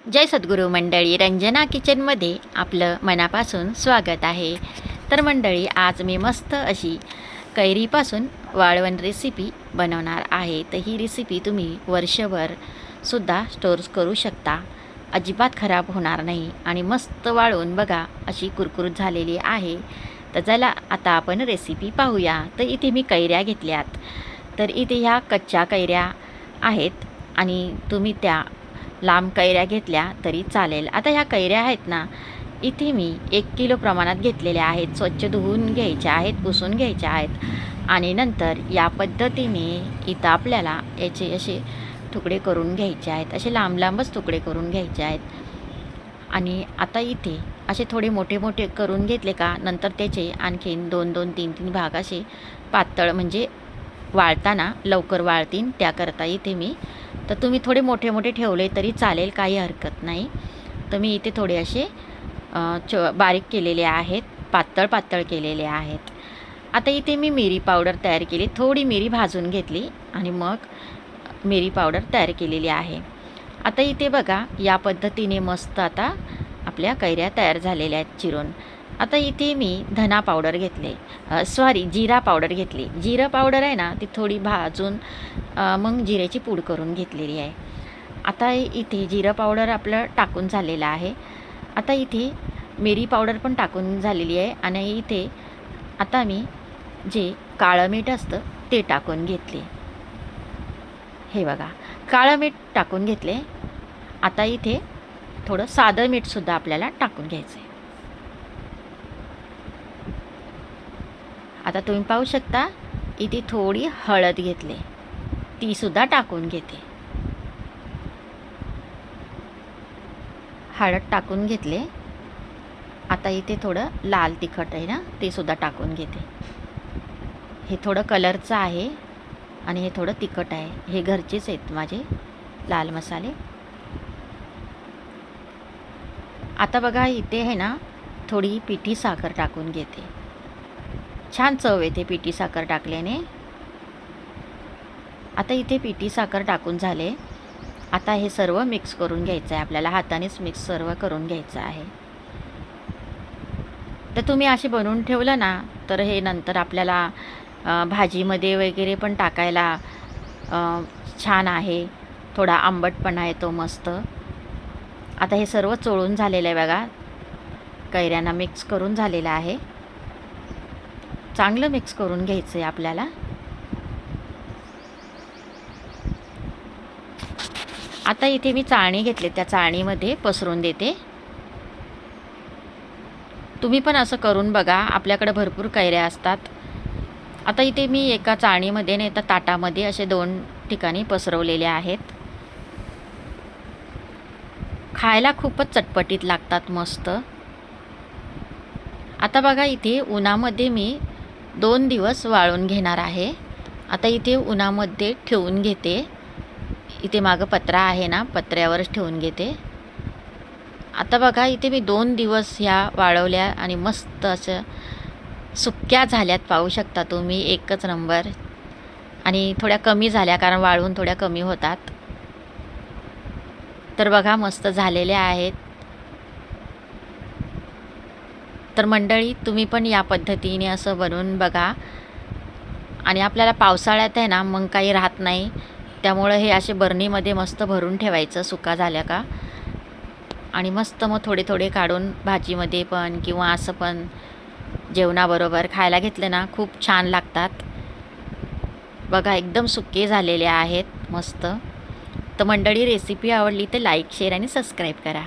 जय सद्गुरू मंडळी, रंजना किचनमध्ये आपलं मनापासून स्वागत आहे। तर मंडळी, आज मी मस्त अशी कैरीपासून वाळवण रेसिपी बनवणार आहे। तर ही रेसिपी तुम्ही वर्षभर सुद्धा स्टोर करू शकता, अजिबात खराब होणार नाही आणि मस्त वाळून बघा अशी कुरकुरीत झालेली आहे। तर चला आता आपण रेसिपी पाहूया। तर इथे मी कैऱ्या घेतल्यात, तर इथे ह्या कच्च्या कैऱ्या आहेत आणि तुम्ही त्या लांब कैऱ्या घेतल्या तरी चालेल। आता ह्या कैऱ्या आहेत ना, इथे मी 1 किलो प्रमाणात घेतलेल्या आहेत। स्वच्छ धुवून घ्यायच्या आहेत, पुसून घ्यायच्या आहेत आणि नंतर या पद्धतीने इथं आपल्याला याचे असे तुकडे करून घ्यायचे आहेत। असे लांब लांबच तुकडे करून घ्यायचे आहेत आणि आता इथे असे थोडे मोठे मोठे करून घेतले का नंतर त्याचे आणखीन 2-2, 3-3 भाग असे पातळ, म्हणजे वाळताना लवकर वाळतील त्याकरता इथे मी, तर तुम्ही थोडे मोठे मोठे ठेवले तरी चालेल, काही हरकत नाही। तर मी इथे थोडे असे बारीक केलेले आहेत, पातळ पातळ केलेले आहेत। आता इथे मी मिरी पावडर तयार केली, थोडी मिरी भाजून घेतली आणि मग मिरी पावडर तयार केलेली आहे। आता इथे बघा या पद्धतीने मस्त आता आपल्या कैऱ्या तयार झालेल्या आहेत चिरून। आता इथे मी धना पावडर घेतले, जिरा पावडर घेतली। जिरा पावडर आहे ना, ती थोडी भाजून मग जिऱ्याची पूड करून घेतलेली आहे। आता इथे जिरा पावडर आपलं टाकून झालेलं आहे। आता इथे मिरी पावडर पण टाकून झालेली आहे आणि इथे आता मी जे काळं मीठ असतं ते टाकून घेतले। हे बघा, काळं मीठ टाकून घेतले। आता इथे थोडं साधं मीठसुद्धा आपल्याला टाकून घ्यायचं आहे। आता तुम्ही पाहू शकता इथे थोडी हळद घेतली, ती सुद्धा टाकून घेते। हळद टाकून घेतले। आता इथे थोडं लाल तिखट आहे ना, ते सुद्धा टाकून घेते। हे थोडं कलरचं आहे आणि हे थोडं तिखट आहे, हे घरचेच आहेत माझे लाल मसाले। आता बघा इथे आहे ना, थोडी पिठी साखर टाकून घेते, छान चव येते पिठी साखर टाकल्याने। आता इथे पिठी साखर टाकून झाले। आता हे सर्व मिक्स करून घ्यायचं आहे आपल्याला, हातानेच मिक्स सर्व करून घ्यायचं आहे। तर तुम्ही असे बनवून ठेवलं ना, तर हे नंतर आपल्याला भाजीमध्ये वगैरे पण टाकायला छान आहे, थोडा आंबटपणा येतो मस्त। आता हे सर्व चोळून झालेलं आहे बघा, कैऱ्यांना मिक्स करून झालेलं आहे। चांगलं मिक्स करून घ्यायचं आहे आपल्याला। आता इथे मी चाळणी घेतले, त्या चाळणीमध्ये पसरून देते। तुम्ही पण असं करून बघा, आपल्याकडे भरपूर कैऱ्या असतात। आता इथे मी एका चाळणीमध्ये नाही तर ताटामध्ये असे 2 ठिकाणी पसरवलेले आहेत। खायला खूपच चटपटीत लागतात मस्त। आता बघा इथे उन्हामध्ये मी 2 दिवस वाळून घेणार आहे। आता इथे उन्हामध्ये ठेवून घेते, इथे मागं पत्रा आहे ना, पत्र्यावरच ठेवून घेते। आता बघा इथे मी 2 दिवस ह्या वाळवल्या आणि मस्त असं सुक्या झाल्यात, पाहू शकता तुम्ही, एकच नंबर। आणि थोड्या कमी झाल्या कारण वाळवून थोड्या कमी होतात। तर बघा मस्त झालेल्या आहेत। तर मंडळी, तुम्ही पण या पद्धतीने असं बनवून बघा आणि आपल्याला पावसाळ्यात आहे ना मग काही राहत नाही, त्यामुळे हे असे बरणीमध्ये मस्त भरून ठेवायचं सुका झाल्या का, आणि मस्त मग थोडे थोडे काढून भाजीमध्ये पण किंवा असं पण जेवणाबरोबर खायला घेतलं ना, खूप छान लागतात। बघा एकदम सुके झालेले आहेत मस्त। तर मंडळी, रेसिपी आवडली तर लाईक, शेअर आणि सबस्क्राईब करा।